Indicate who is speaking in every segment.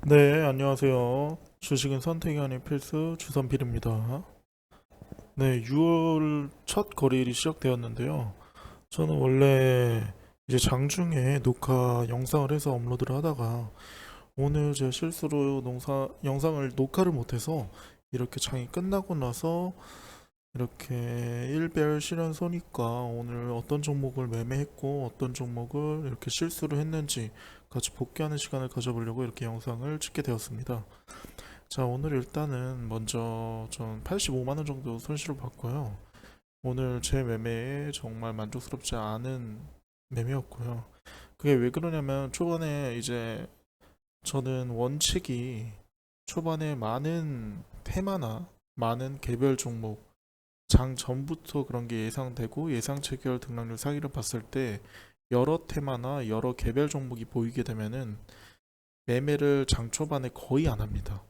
Speaker 1: 네, 안녕하세요. 주식은 선택이 아닌 필수 주선필입니다. 네, 6월 첫 거래일이 시작되었는데요. 저는 원래 이제 장중에 녹화 영상을 해서 업로드를 하다가 오늘 제 실수로 영상을 녹화를 못해서 이렇게 장이 끝나고 나서 이렇게 일별 실현 소니까 오늘 어떤 종목을 매매했고 어떤 종목을 이렇게 실수를 했는지 같이 복귀하는 시간을 가져보려고 이렇게 영상을 찍게 되었습니다. 자, 오늘 일단은 먼저 전 85만 원 정도 손실을 봤고요. 오늘 제 매매에 정말 만족스럽지 않은 매매였고요. 그게 왜 그러냐면 초반에 이제 저는 원칙이 초반에 많은 테마나 많은 개별 종목 장 전부터 그런 게 예상되고 예상 체결 등락률 사이를 봤을 때 여러 테마나 여러 개별 종목이 보이게 되면은 매매를 장 초반에 거의 안 합니다.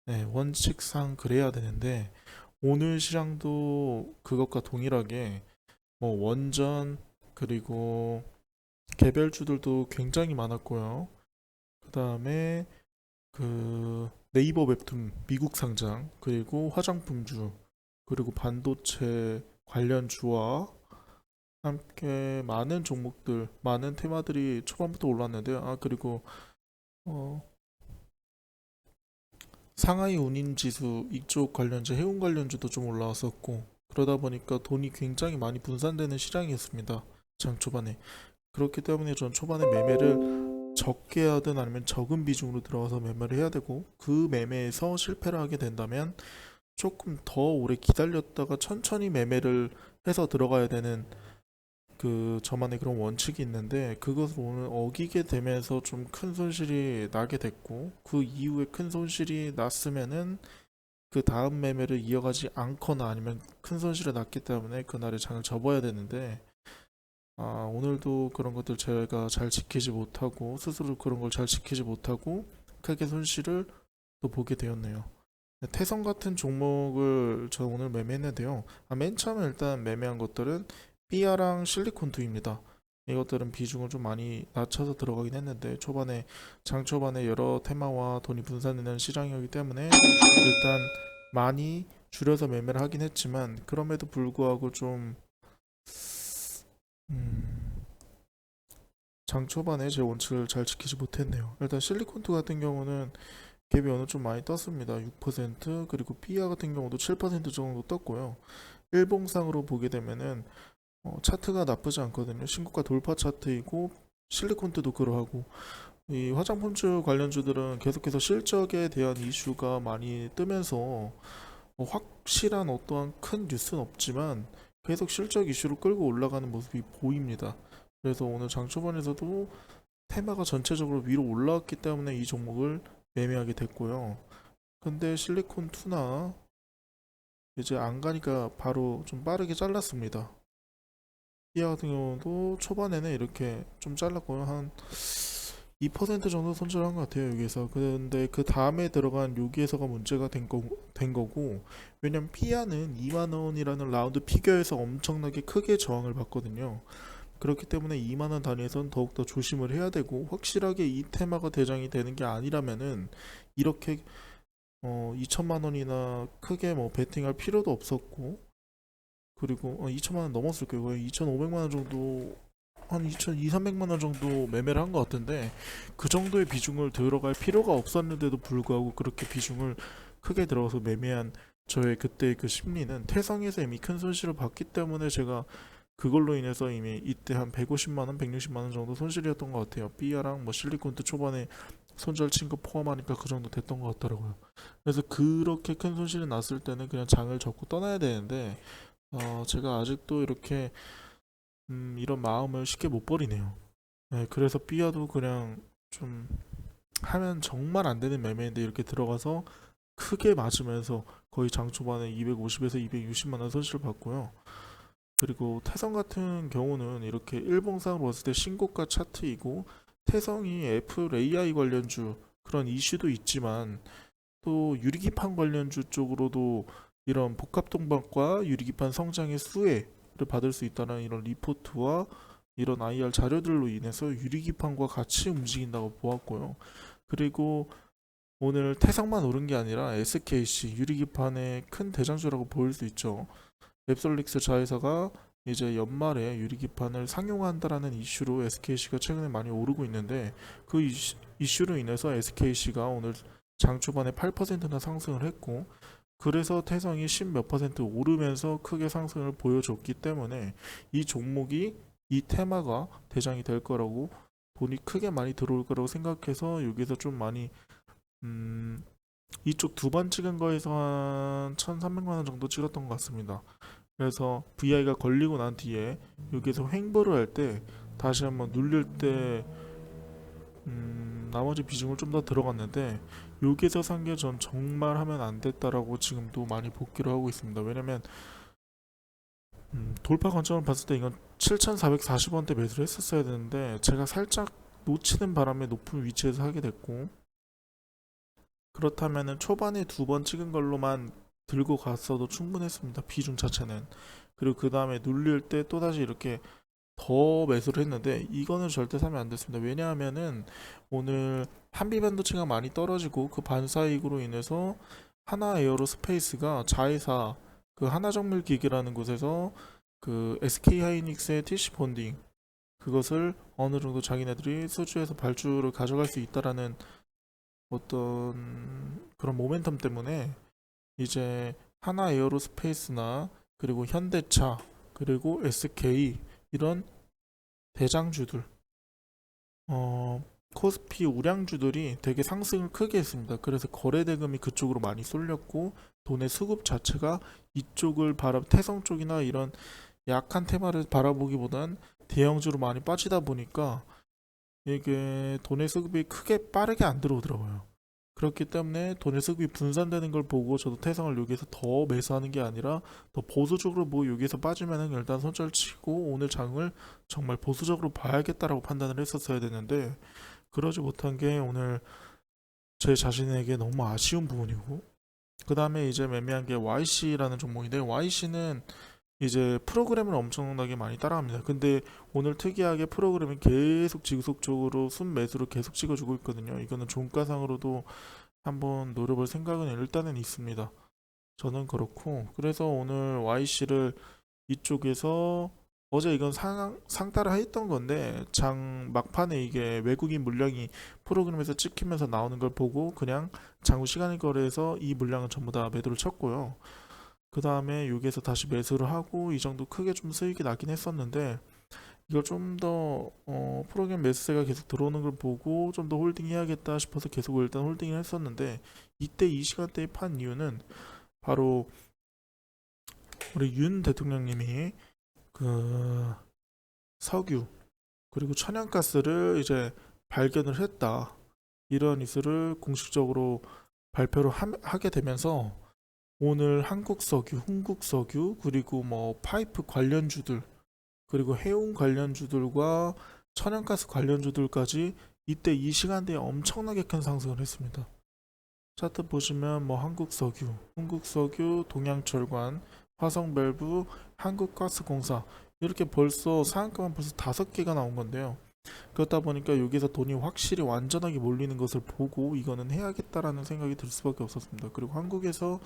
Speaker 1: 네, 원칙상 그래야 되는데 오늘 시장도 그것과 동일하게 뭐 원전 그리고 개별주들도 굉장히 많았고요. 그 다음에 그 네이버 웹툰 미국 상장 그리고 화장품주 그리고 반도체 관련주와 함께 많은 종목들 많은 테마들이 초반부터 올랐는데요. 아 그리고 어, 상하이 운임 지수 이쪽 관련주, 해운 관련주도 좀 올라왔었고 그러다 보니까 돈이 굉장히 많이 분산되는 시장이었습니다. 장 초반에. 그렇기 때문에 전 초반에 매매를 적게 하든 아니면 적은 비중으로 들어가서 매매를 해야 되고 그 매매에서 실패를 하게 된다면 조금 더 오래 기다렸다가 천천히 매매를 해서 들어가야 되는 그 저만의 그런 원칙이 있는데 그것을 오늘 어기게 되면서 좀 큰 손실이 나게 됐고 그 이후에 큰 손실이 났으면은 그 다음 매매를 이어가지 않거나 아니면 큰 손실을 났기 때문에 그날의 장을 접어야 되는데 오늘도 그런 것들 제가 잘 지키지 못하고 스스로 그런 걸 잘 지키지 못하고 크게 손실을 또 보게 되었네요. 태성 같은 종목을 저 오늘 매매했는데요. 맨 처음에 일단 매매한 것들은 삐아랑 실리콘투입니다. 이것들은 비중을 좀 많이 낮춰서 들어가긴 했는데 초반에 장 초반에 여러 테마와 돈이 분산되는 시장이기 때문에 일단 많이 줄여서 매매를 하긴 했지만 그럼에도 불구하고 좀 음, 장 초반에 제 원칙을 잘 지키지 못했네요. 일단 실리콘투 같은 경우는 갭이 어느 좀 많이 떴습니다. 6% 그리고 삐아 같은 경우도 7% 정도 떴고요. 일봉상으로 보게 되면은 차트가 나쁘지 않거든요. 신고가 돌파 차트이고 실리콘트도 그러하고 이 화장품주 관련주들은 계속해서 실적에 대한 이슈가 많이 뜨면서 확실한 어떠한 큰 뉴스는 없지만 계속 실적 이슈로 끌고 올라가는 모습이 보입니다. 그래서 오늘 장 초반에서도 테마가 전체적으로 위로 올라왔기 때문에 이 종목을 매매하게 됐고요. 근데 실리콘2나 이제 안 가니까 바로 좀 빠르게 잘랐습니다. 피아 같은 경우도 초반에는 이렇게 좀 잘랐고요. 한 2% 정도 손절한 것 같아요, 여기에서. 근데 그 다음에 들어간 여기에서가 문제가 된 거고, 왜냐면 피아는 2만 원이라는 라운드 피겨에서 엄청나게 크게 저항을 받거든요. 그렇기 때문에 2만 원 단위에서는 더욱더 조심을 해야 되고, 확실하게 이 테마가 대장이 되는 게 아니라면은 이렇게 2천만 원이나 크게 뭐 베팅할 필요도 없었고, 그리고 2천만 원 넘었을 거예요. 2,500만 원 정도 한 2,200, 300만 원 정도 매매를 한 것 같은데 그 정도의 비중을 들어갈 필요가 없었는데도 불구하고 그렇게 비중을 크게 들어서 매매한 저의 그때 그 심리는 태성에서 이미 큰 손실을 봤기 때문에 제가 그걸로 인해서 이미 이때 한 150만 원, 160만 원 정도 손실이었던 것 같아요. 삐아랑 뭐 실리콘도 초반에 손절 친 거 포함하니까 그 정도 됐던 것 같더라고요. 그래서 그렇게 큰 손실이 났을 때는 그냥 장을 접고 떠나야 되는데 제가 아직도 이렇게 이런 마음을 쉽게 못 버리네요. 네, 그래서 삐아도 그냥 좀 하면 정말 안 되는 매매인데 이렇게 들어가서 크게 맞으면서 거의 장 초반에 250에서 260만 원 손실 봤고요. 그리고 태성 같은 경우는 이렇게 일봉상으로 봤을 때 신고가 차트이고 태성이 애플 AI 관련주 그런 이슈도 있지만 또 유리기판 관련주 쪽으로도 이런 복합동반과 유리기판 성장의 수혜를 받을 수 있다는 이런 리포트와 이런 IR 자료들로 인해서 유리기판과 같이 움직인다고 보았고요. 그리고 오늘 태성만 오른 게 아니라 SKC 유리기판의 큰 대장주라고 보일 수 있죠. 랩솔릭스 자회사가 이제 연말에 유리기판을 상용한다라는 이슈로 SKC가 최근에 많이 오르고 있는데 그 이슈로 인해서 SKC가 오늘 장 초반에 8%나 상승을 했고 그래서 태성이 10 몇 퍼센트 오르면서 크게 상승을 보여줬기 때문에 이 종목이 이 테마가 대장이 될 거라고 돈이 크게 많이 들어올 거라고 생각해서 여기서 좀 많이 이쪽 두 번 찍은 거에서 한 1,300만 원 정도 찍었던 것 같습니다. 그래서 VI가 걸리고 난 뒤에 여기서 횡보를 할 때 다시 한번 눌릴 때 나머지 비중을 좀 더 들어갔는데 여기서 산 게 전 정말 하면 안 됐다라고 지금도 많이 복귀를 하고 있습니다. 왜냐면 돌파 관점을 봤을 때 이건 7,440원대 매수를 했었어야 되는데 제가 살짝 놓치는 바람에 높은 위치에서 하게 됐고 그렇다면은 초반에 두 번 찍은 걸로만 들고 갔어도 충분했습니다. 비중 자체는. 그리고 그 다음에 눌릴 때 또다시 이렇게 더 매수를 했는데 이거는 절대 사면 안 됐습니다. 왜냐하면은 오늘 한비반도체가 많이 떨어지고 그 반사이익으로 인해서 하나 에어로스페이스가 자회사 그 하나정밀기기라는 곳에서 그 SK하이닉스의 TC 본딩 그것을 어느 정도 자기네들이 수주에서 발주를 가져갈 수 있다라는 어떤 그런 모멘텀 때문에 이제 하나 에어로스페이스나 그리고 현대차 그리고 SK 이런 대장주들 코스피 우량주들이 되게 상승을 크게 했습니다. 그래서 거래 대금이 그쪽으로 많이 쏠렸고 돈의 수급 자체가 이쪽을 태성 쪽이나 이런 약한 테마를 바라보기보단 대형주로 많이 빠지다 보니까 이게 돈의 수급이 크게 빠르게 안 들어오더라고요. 그렇기 때문에 돈의 수급이 분산되는 걸 보고 저도 태성을 여기서 더 매수하는 게 아니라 더 보수적으로 뭐 여기서 빠지면은 일단 손절 치고 오늘 장을 정말 보수적으로 봐야겠다라고 판단을 했었어야 되는데 그러지 못한 게 오늘 제 자신에게 너무 아쉬운 부분이고 그 다음에 이제 매매한 게 YC라는 종목인데 YC는 이제 프로그램을 엄청나게 많이 따라합니다. 근데 오늘 특이하게 프로그램이 계속 지속적으로 순매수를 계속 찍어주고 있거든요. 이거는 종가상으로도 한번 노려볼 생각은 일단은 있습니다. 저는 그렇고 그래서 오늘 YC를 이쪽에서 어제 이건 상따라 했던 건데 장 막판에 이게 외국인 물량이 프로그램에서 찍히면서 나오는 걸 보고 그냥 장후 시간을 거래해서 이 물량은 전부 다 매도를 쳤고요. 그 다음에 여기에서 다시 매수를 하고 이 정도 크게 좀 수익이 나긴 했었는데 이걸 좀 더 프로그램 매수세가 계속 들어오는 걸 보고 좀 더 홀딩 해야겠다 싶어서 계속 일단 홀딩을 했었는데 이때 이 시간대에 판 이유는 바로 우리 윤 대통령님이 그 석유 그리고 천연가스를 이제 발견을 했다 이런 이슈를 공식적으로 발표를 하게 되면서 오늘 한국석유, 흥국석유 그리고 뭐 파이프 관련주들 그리고 해운 관련주들과 천연가스 관련주들까지 이때 이 시간대에 엄청나게 큰 상승을 했습니다. 차트 보시면 뭐 한국석유, 흥국석유, 동양철관, 화성밸브, 한국가스공사 이렇게 벌써 상한가만 벌써 5개가 나온 건데요. 그렇다 보니까 여기서 돈이 확실히 완전하게 몰리는 것을 보고 이거는 해야겠다라는 생각이 들 수밖에 없었습니다. 그리고 한국에서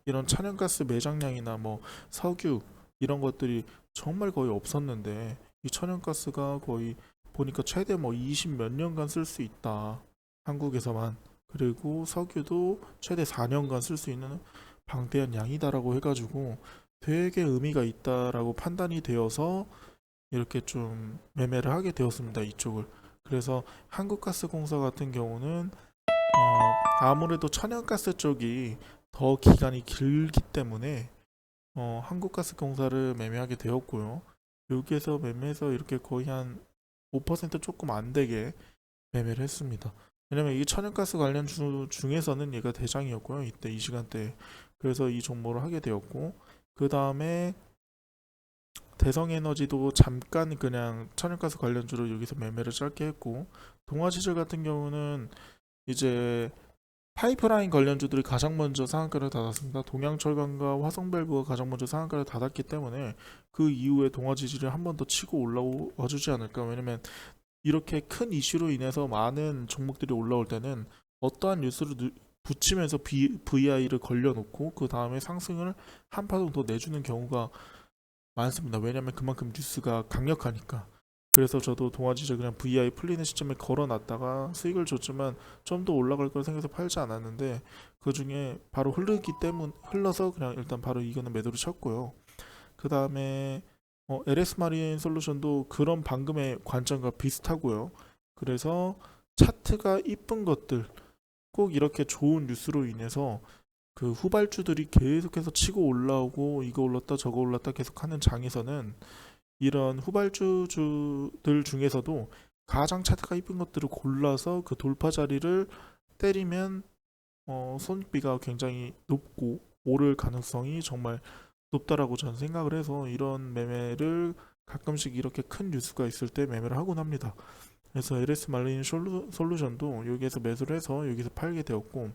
Speaker 1: 이런 천연가스 매장량이나 뭐 석유 이런 것들이 정말 거의 없었는데 이 천연가스가 거의 보니까 최대 뭐 20 몇 년간 쓸 수 있다. 한국에서만. 그리고 석유도 최대 4년간 쓸 수 있는 방대한 양이다라고 해가지고 되게 의미가 있다라고 판단이 되어서 이렇게 좀 매매를 하게 되었습니다. 이쪽을. 그래서 한국가스공사 같은 경우는 아무래도 천연가스 쪽이 더 기간이 길기 때문에 한국가스공사를 매매하게 되었고요. 여기에서 매매해서 이렇게 거의 한 5% 조금 안 되게 매매를 했습니다. 왜냐면 이 천연가스 관련주 중에서는 얘가 대장이었고요. 이때 이 시간대에. 그래서 이 종목을 하게 되었고 그 다음에 대성에너지도 잠깐 그냥 천연가스 관련주로 여기서 매매를 짧게 했고 동아시절 같은 경우는 이제 파이프라인 관련주들이 가장 먼저 상한가를 닫았습니다. 동양철강과 화성밸브가 가장 먼저 상한가를 닫았기 때문에 그 이후에 동아지질이 한 번 더 치고 올라와 주지 않을까. 왜냐면 이렇게 큰 이슈로 인해서 많은 종목들이 올라올 때는 어떠한 뉴스를 붙이면서 VI를 걸려놓고 그 다음에 상승을 한 파동 더 내주는 경우가 많습니다. 왜냐하면 그만큼 뉴스가 강력하니까. 그래서 저도 동아지주 그냥 VI 풀리는 시점에 걸어놨다가 수익을 줬지만 좀 더 올라갈 걸 생각해서 팔지 않았는데 그 중에 바로 흘러서 그냥 일단 바로 이거는 매도를 쳤고요. 그 다음에 LS 마린 솔루션도 그런 방금의 관점과 비슷하고요. 그래서 차트가 이쁜 것들 꼭 이렇게 좋은 뉴스로 인해서 그 후발주들이 계속해서 치고 올라오고 이거 올랐다 저거 올랐다 계속하는 장에서는 이런 후발주들 중에서도 가장 차트가 이쁜 것들을 골라서 그 돌파 자리를 때리면 손익비가 굉장히 높고 오를 가능성이 정말 높다라고 저는 생각을 해서 이런 매매를 가끔씩 이렇게 큰 뉴스가 있을 때 매매를 하곤 합니다. 그래서 LS 말린 솔루션도 여기에서 매수를 해서 여기서 팔게 되었고,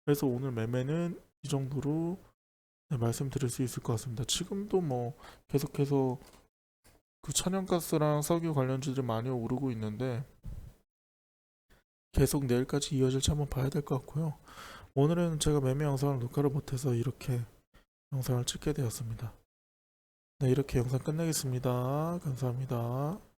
Speaker 1: 그래서 오늘 매매는 이 정도로 말씀드릴 수 있을 것 같습니다. 지금도 뭐 계속해서 그 천연가스랑 석유 관련주들이 많이 오르고 있는데 계속 내일까지 이어질지 한번 봐야 될 것 같고요. 오늘은 제가 매매 영상을 녹화를 못해서 이렇게 영상을 찍게 되었습니다. 네, 이렇게 영상 끝내겠습니다. 감사합니다.